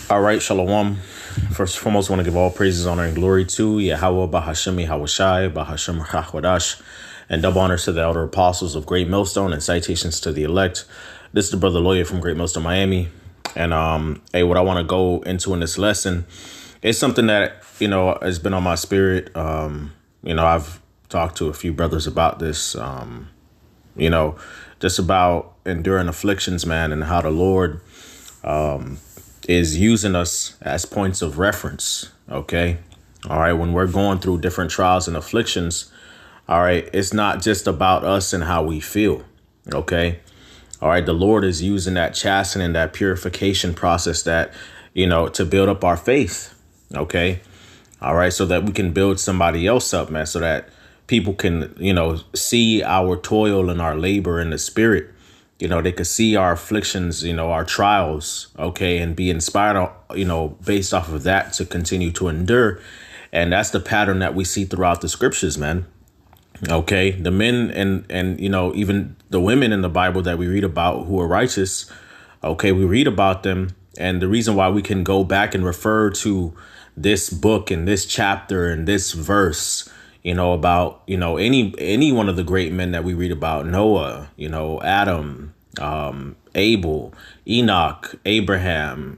All right, Shalom. First and foremost, I want to give all praises, honor, and glory to Yahweh, Bahashemi, Hawashai, Bahashem, Chachwadash, and double honors to the elder apostles of Great Millstone and citations to the elect. This is the brother lawyer from Great Millstone, Miami. And hey, what I want to go into in this lesson is something that, has been on my spirit. I've talked to a few brothers about this, just about enduring afflictions, man, and how the Lord is using us as points of reference. Okay. All right. When we're going through different trials and afflictions, all right, it's not just about us and how we feel. Okay. All right. The Lord is using that chastening, that purification process that, to build up our faith. Okay. All right. So that we can build somebody else up, man, so that people can, see our toil and our labor in the spirit. They could see our afflictions, our trials, okay, and be inspired, based off of that to continue to endure. And that's the pattern that we see throughout the scriptures, man. Okay, the men and even the women in the Bible that we read about who are righteous, okay, we read about them. And the reason why we can go back and refer to this book and this chapter and this verse, about, any one of the great men that we read about, Noah, Adam, Abel, Enoch, Abraham,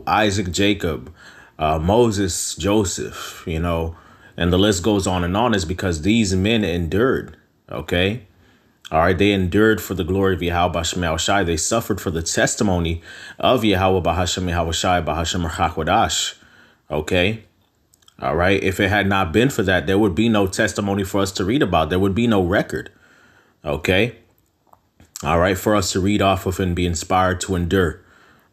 Isaac, Jacob, Moses, Joseph, and the list goes on and on, is because these men endured. Okay. All right. They endured for the glory of Yahweh B'Shem Shai. They suffered for the testimony of Yahweh B'Hashem Shai B'Hashem Chachwadash. Okay. All right. If it had not been for that, there would be no testimony for us to read about. There would be no record. Okay. All right. For us to read off of and be inspired to endure.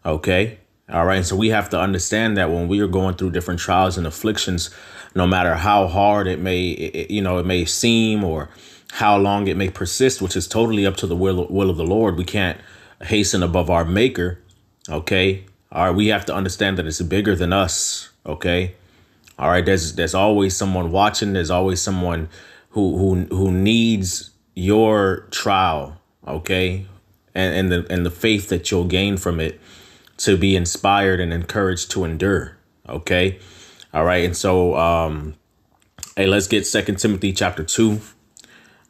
Okay. All right. So we have to understand that when we are going through different trials and afflictions, no matter how hard it may seem, or how long it may persist, which is totally up to the will of the Lord. We can't hasten above our maker. Okay. All right. We have to understand that it's bigger than us. Okay. All right, there's always someone watching. There's always someone who needs your trial, okay, and the faith that you'll gain from it to be inspired and encouraged to endure, okay. All right, and so hey, let's get 2 Timothy chapter 2.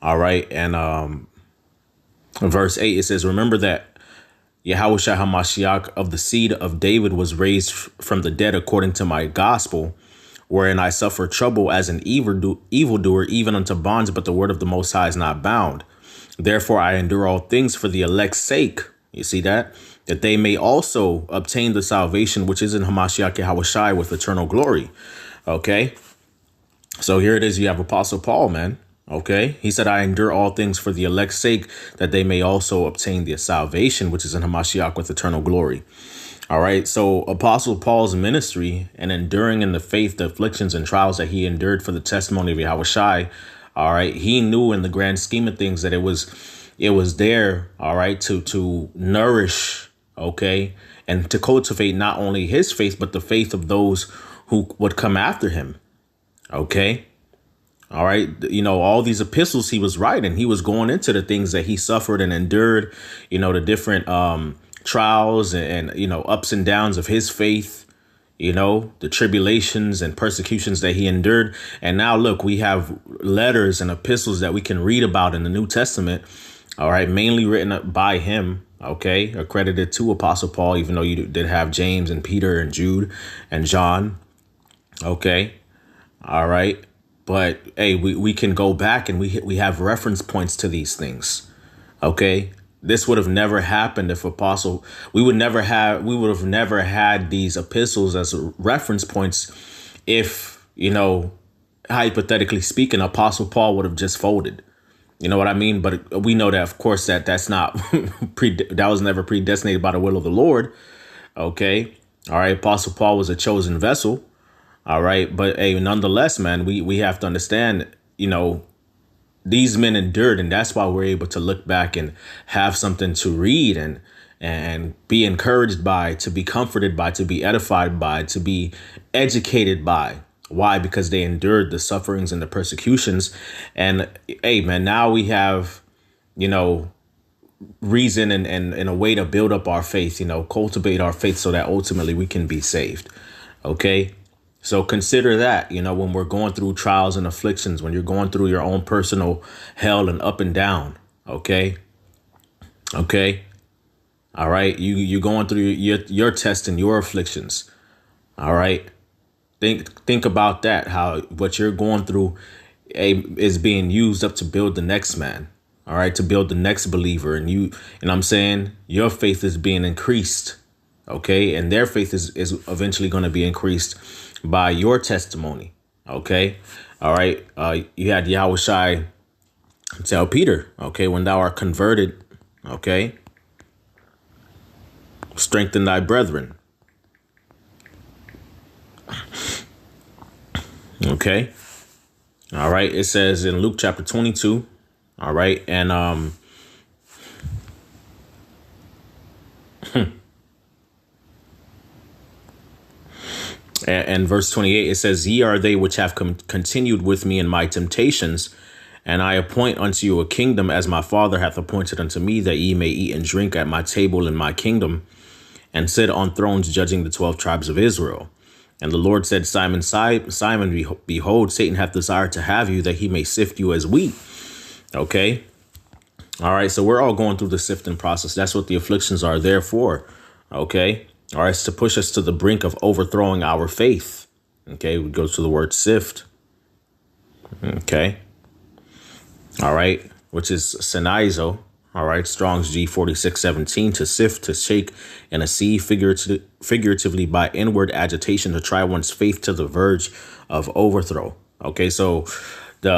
All right, and verse 8, it says, "Remember that Yahushua HaMashiach of the seed of David was raised from the dead according to my gospel, wherein I suffer trouble as an evildoer, even unto bonds, but the word of the Most High is not bound. Therefore I endure all things for the elect's sake." You see that? "That they may also obtain the salvation which is in Hamashiach Yahushai with eternal glory." Okay. So here it is. You have Apostle Paul, man. Okay. He said, "I endure all things for the elect's sake, that they may also obtain the salvation which is in Hamashiach with eternal glory." All right. So Apostle Paul's ministry and enduring in the faith, the afflictions and trials that he endured for the testimony of Yahushai. All right. He knew in the grand scheme of things that it was there. All right. To nourish. OK. And to cultivate not only his faith, but the faith of those who would come after him. OK. All right. All these epistles he was writing, he was going into the things that he suffered and endured, the different trials and ups and downs of his faith, the tribulations and persecutions that he endured. And now, look, we have letters and epistles that we can read about in the New Testament. All right. Mainly written up by him. OK. Accredited to Apostle Paul, even though you did have James and Peter and Jude and John. OK. All right. But hey, we can go back and we have reference points to these things. OK. This would have never happened if we would have never had these epistles as reference points if, hypothetically speaking, Apostle Paul would have just folded. You know what I mean? But we know that, of course, that's not that was never predestinated by the will of the Lord. OK. All right. Apostle Paul was a chosen vessel. All right. But hey, nonetheless, man, we have to understand, these men endured, and that's why we're able to look back and have something to read and be encouraged by, to be comforted by, to be edified by, to be educated by. Why? Because they endured the sufferings and the persecutions. And hey, man, now we have, reason and a way to build up our faith, cultivate our faith so that ultimately we can be saved. Okay. So consider that, when we're going through trials and afflictions, when you're going through your own personal hell and up and down. Okay. Okay. All right. You going through your test and your afflictions. All right. Think about that, how what you're going through is being used up to build the next man. All right, to build the next believer. And I'm saying your faith is being increased. OK, and their faith is eventually going to be increased by your testimony. OK. All right. You had Yahushua tell Peter, OK, when thou art converted, OK, strengthen thy brethren. OK. All right. It says in Luke chapter 22. All right. And and verse 28, it says, ye are they which have continued with me in my temptations, and I appoint unto you a kingdom as my Father hath appointed unto me, that ye may eat and drink at my table in my kingdom, and sit on thrones judging the 12 tribes of Israel. And the Lord said, Simon, Simon, behold, Satan hath desired to have you, that he may sift you as wheat. Okay. All right. So we're all going through the sifting process. That's what the afflictions are there for. OK. All right. It's to push us to the brink of overthrowing our faith. OK. We go to the word sift. OK. All right. Which is sinizo. All right. Strong's G4617, to sift, to shake, and a sieve, figuratively by inward agitation, to try one's faith to the verge of overthrow. OK. So the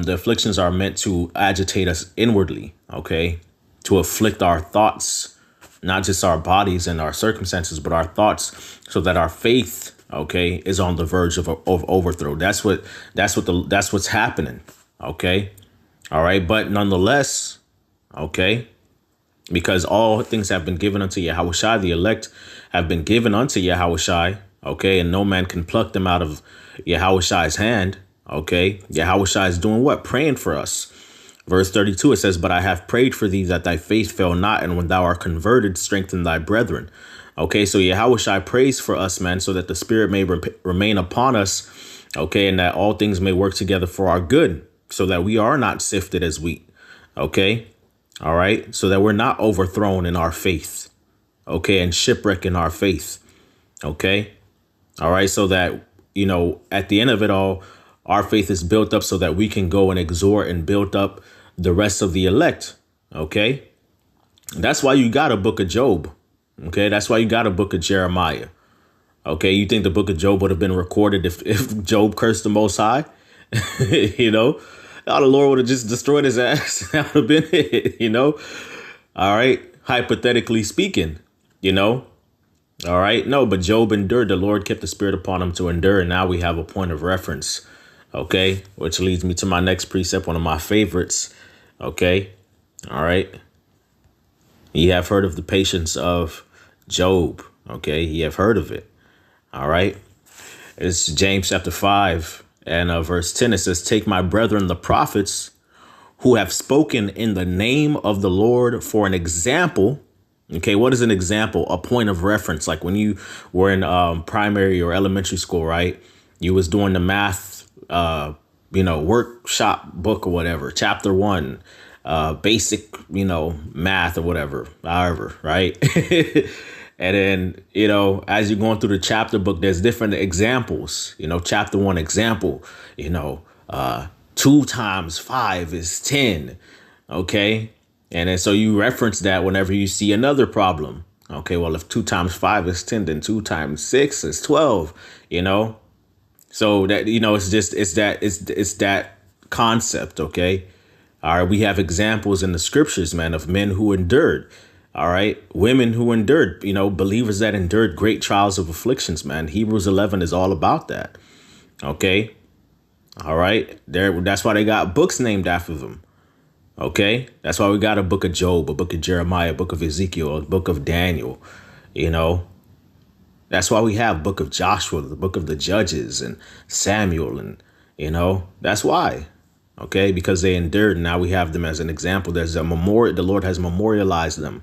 afflictions are meant to agitate us inwardly. OK. To afflict our thoughts, not just our bodies and our circumstances, but our thoughts, so that our faith, OK, is on the verge of overthrow. That's what's happening. OK. All right. But nonetheless, OK, because all things have been given unto Yahushua, the elect have been given unto Yahushua. OK, and no man can pluck them out of Yahushua's hand. OK, Yahushua is doing what? Praying for us. Verse 32, it says, but I have prayed for thee that thy faith fail not. And when thou art converted, strengthen thy brethren. OK, so Yahushua prays for us, man, so that the Spirit may remain upon us. OK, and that all things may work together for our good, so that we are not sifted as wheat. OK. All right. So that we're not overthrown in our faith. OK. And shipwreck in our faith. OK. All right. So that, at the end of it all, our faith is built up so that we can go and exhort and build up the rest of the elect. OK. That's why you got a book of Job. OK. That's why you got a book of Jeremiah. OK. You think the book of Job would have been recorded if Job cursed the Most High? Oh, the Lord would have just destroyed his ass. That would have been it, All right. Hypothetically speaking, All right. No, but Job endured. The Lord kept the Spirit upon him to endure. And now we have a point of reference. OK, which leads me to my next precept, one of my favorites. OK. All right. You have heard of the patience of Job. OK, you have heard of it. All right. It's James chapter 5. And verse 10, it says, take my brethren, the prophets, who have spoken in the name of the Lord for an example. OK, what is an example? A point of reference. Like when you were in primary or elementary school, right? You was doing the math, workshop book or whatever. Chapter 1, basic, math or whatever, however. Right. And then, as you're going through the chapter book, there's different examples, chapter 1 example, 2 times 5 is 10. OK. And then so you reference that whenever you see another problem. OK, well, if 2 times 5 is 10, then 2 times 6 is 12, So that, it's that concept. OK. All right. We have examples in the scriptures, man, of men who endured. All right. Women who endured, believers that endured great trials of afflictions, man. Hebrews 11 is all about that. OK. All right. That's why they got books named after them. OK. That's why we got a book of Job, a book of Jeremiah, a book of Ezekiel, a book of Daniel. That's why we have book of Joshua, the book of the Judges and Samuel. And, that's why. Okay, because they endured. Now we have them as an example. There's a memorial. The Lord has memorialized them.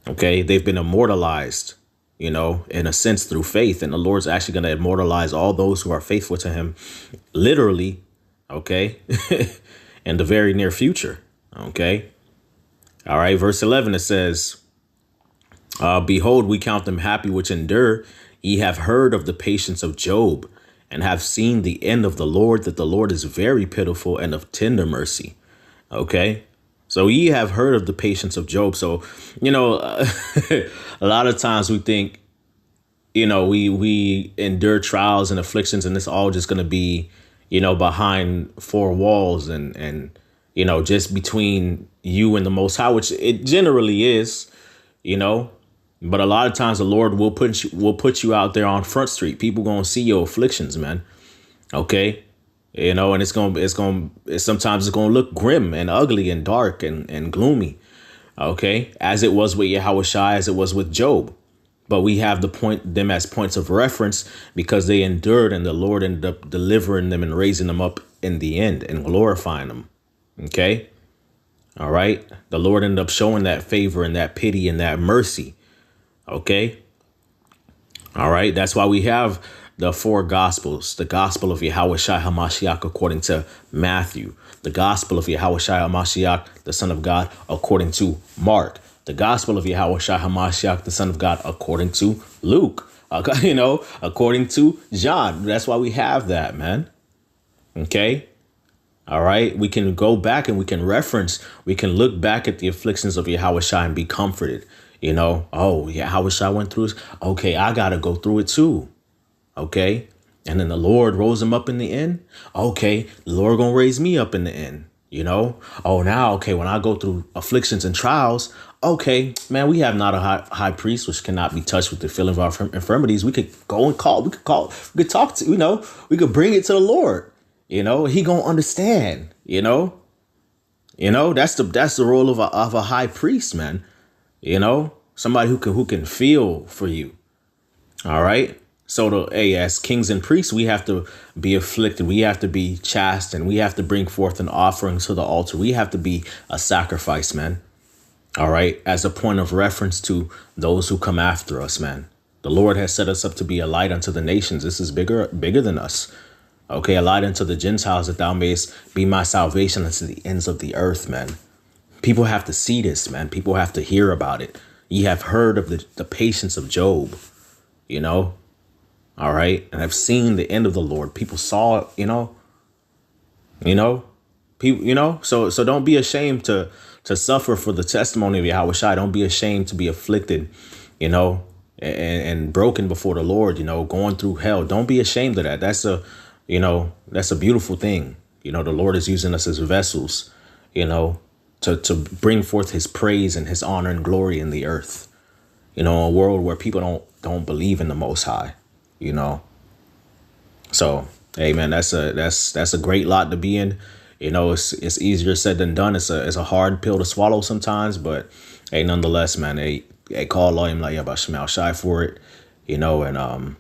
Okay, they've been immortalized, in a sense through faith. And the Lord's actually going to immortalize all those who are faithful to him, literally, okay, in the very near future. Okay. All right. Verse 11, it says, behold, we count them happy which endure. Ye have heard of the patience of Job and have seen the end of the Lord, that the Lord is very pitiful and of tender mercy. Okay. So ye have heard of the patience of Job. So, a lot of times we think, we endure trials and afflictions, and it's all just going to be, behind four walls and, just between you and the Most High, which it generally is, but a lot of times the Lord will put you out there on Front Street. People going to see your afflictions, man. OK. And sometimes it's going to look grim and ugly and dark and gloomy. OK, as it was with Yahushua, as it was with Job. But we have them as points of reference because they endured, and the Lord ended up delivering them and raising them up in the end and glorifying them. OK. All right. The Lord ended up showing that favor and that pity and that mercy. OK. All right. That's why we have the four gospels: the gospel of Yahushua HaMashiach according to Matthew, the gospel of Yahushua HaMashiach, the Son of God, according to Mark, the gospel of Yahushua HaMashiach, the Son of God, according to Luke, according to John. That's why we have that, man. OK. All right. We can go back and we can look back at the afflictions of Yahushua and be comforted. Yahushua went through this. OK, I got to go through it, too. OK, and then the Lord rose him up in the end. OK, the Lord going to raise me up in the end. Now, OK, when I go through afflictions and trials, OK, man, we have not a high priest which cannot be touched with the feeling of our infirmities. We could go and we could talk to, we could bring it to the Lord. He going to understand, that's the role of a high priest, man. Somebody who can feel for you. All right. So as kings and priests, we have to be afflicted. We have to be chastened. We have to bring forth an offering to the altar. We have to be a sacrifice, man. All right. As a point of reference to those who come after us, man. The Lord has set us up to be a light unto the nations. This is bigger than us. OK, a light unto the Gentiles, that thou mayest be my salvation unto the ends of the earth, man. People have to see this, man. People have to hear about it. Ye have heard of the patience of Job, All right. And I've seen the end of the Lord. People saw it, people, so don't be ashamed to suffer for the testimony of Yahushua. Don't be ashamed to be afflicted, and broken before the Lord, going through hell. Don't be ashamed of that. That's a beautiful thing. The Lord is using us as vessels, to bring forth his praise and his honor and glory in the earth, a world where people don't believe in the Most High. So, hey, man, that's a great lot to be in. It's easier said than done. It's a hard pill to swallow sometimes, but hey, nonetheless, man, they call on him like Yabashmal Shai for it, and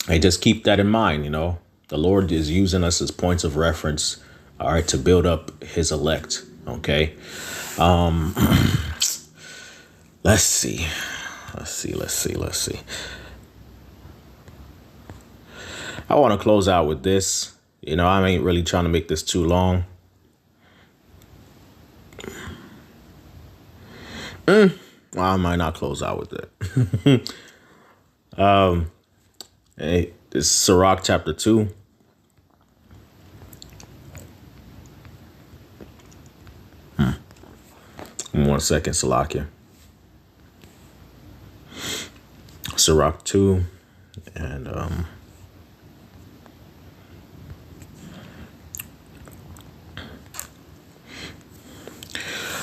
hey, just keep that in mind. The Lord is using us as points of reference, all right, to build up his elect. OK, let's see. I want to close out with this. I ain't really trying to make this too long. Well, I might not close out with it. Hey, this is Sirach chapter 2. One second, Salakia. Sirach 2 and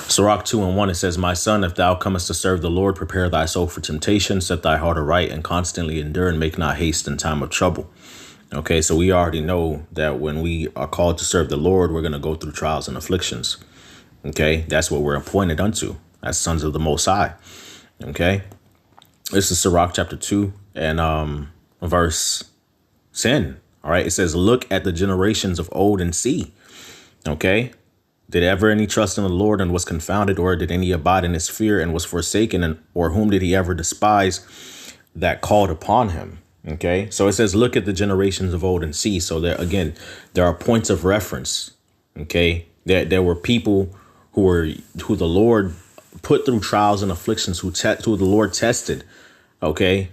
Sirach 2 and 1, it says, my son, if thou comest to serve the Lord, prepare thy soul for temptation, set thy heart aright, and constantly endure, and make not haste in time of trouble. OK, so we already know that when we are called to serve the Lord, we're going to go through trials and afflictions. OK, that's what we're appointed unto as sons of the Most High. OK, this is Sirach chapter 2 and verse 10. All right, it says, look at the generations of old and see. Okay. Did ever any trust in the Lord and was confounded, or did any abide in his fear and was forsaken, and or whom did he ever despise that called upon him? Okay. So it says, look at the generations of old and see. So there again, there are points of reference. Okay. There were people who the Lord put through trials and afflictions, who the Lord tested. Okay.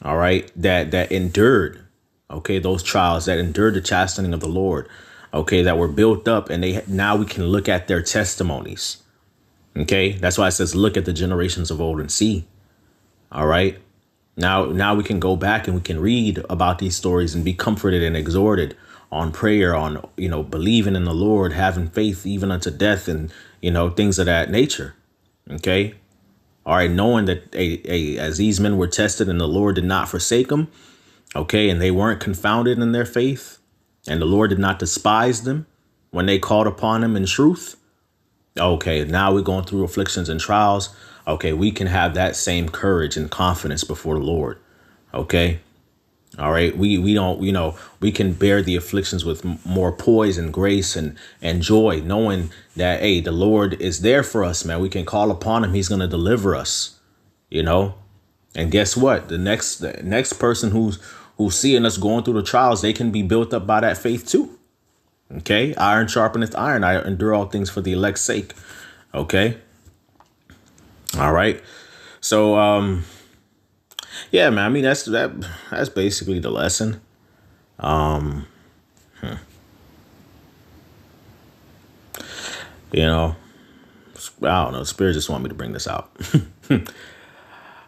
All right. That endured. Okay. Those trials, that endured the chastening of the Lord. Okay. That were built up, and now we can look at their testimonies. Okay. That's why it says, look at the generations of old and see. All right. Now we can go back and we can read about these stories and be comforted and exhorted on prayer, on, believing in the Lord, having faith even unto death, and, things of that nature. Okay. All right. Knowing that as these men were tested and the Lord did not forsake them. Okay. And they weren't confounded in their faith, and the Lord did not despise them when they called upon him in truth. Okay. Now we're going through afflictions and trials. Okay. We can have that same courage and confidence before the Lord. Okay. All right. We don't, we can bear the afflictions with more poise and grace and joy, knowing that, hey, the Lord is there for us, man. We can call upon him. He's going to deliver us, and guess what? The next person who's seeing us going through the trials, they can be built up by that faith too. Okay. Iron sharpeneth iron. I endure all things for the elect's sake. Okay. All right. So, yeah, man, I mean, that's basically the lesson. I don't know. Spirit just want me to bring this out.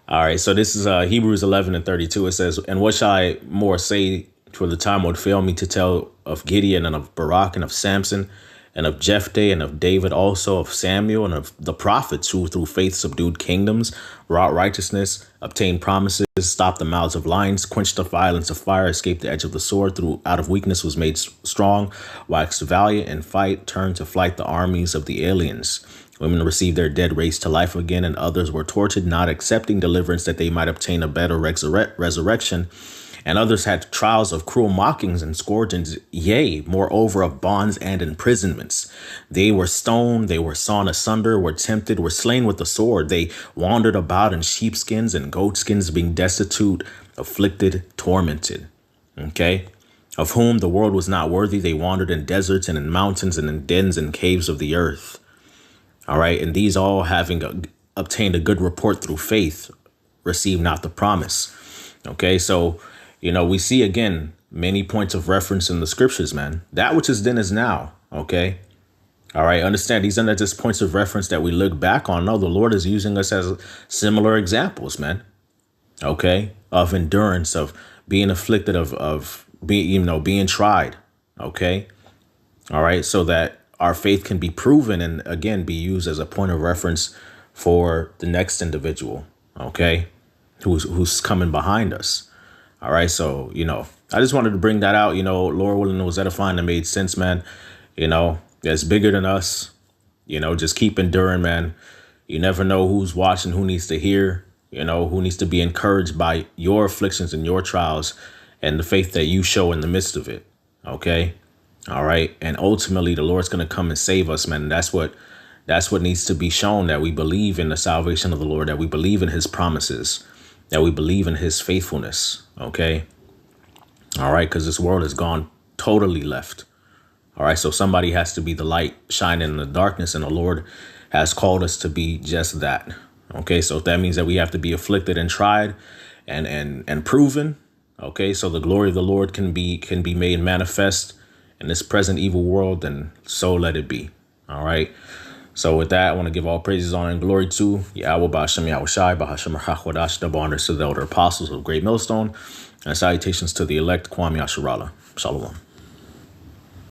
All right. So this is Hebrews 11:32. It says, and what shall I more say? For the time would fail me to tell of Gideon and of Barak and of Samson and of Jephthah and of David, also of Samuel and of the prophets, who through faith subdued kingdoms, wrought righteousness, obtained promises, stopped the mouths of lions, quenched the violence of fire, escaped the edge of the sword, through out of weakness was made strong, waxed valiant in fight, turned to flight the armies of the aliens. Women received their dead raised to life again, and others were tortured, not accepting deliverance that they might obtain a better resurrection. And others had trials of cruel mockings and scourgings, yea, moreover of bonds and imprisonments. They were stoned, they were sawn asunder, were tempted, were slain with the sword. They wandered about in sheepskins and goatskins, being destitute, afflicted, tormented. Okay? Of whom the world was not worthy, they wandered in deserts and in mountains and in dens and caves of the earth. All right? And these all, having obtained a good report through faith, received not the promise. Okay? So, we see again many points of reference in the scriptures, man. That which is then is now. Okay. All right. Understand, these are not just points of reference that we look back on. No, the Lord is using us as similar examples, man. Okay. Of endurance, of being afflicted, of being tried. Okay. All right. So that our faith can be proven and again be used as a point of reference for the next individual. Okay. Who's coming behind us. All right. So, I just wanted to bring that out, Lord willing, it was edifying and made sense, man. That's bigger than us. Just keep enduring, man. You never know who's watching, who needs to hear, who needs to be encouraged by your afflictions and your trials and the faith that you show in the midst of it. OK. All right. And ultimately, the Lord's going to come and save us, man. And that's what needs to be shown, that we believe in the salvation of the Lord, that we believe in his promises, that we believe in his faithfulness. OK. All right. Because this world has gone totally left. All right. So somebody has to be the light shining in the darkness. And the Lord has called us to be just that. OK. So if that means that we have to be afflicted and tried and proven. OK. So the glory of the Lord can be made manifest in this present evil world. Then so let it be. All right. So with that, I want to give all praises, honor, and glory to Yahweh, Ba'ashem Yahushai, Ba'ashem Rachwadash, the honors to the elder apostles of Great Millstone, and salutations to the elect, Kwame Asherala. Shalom.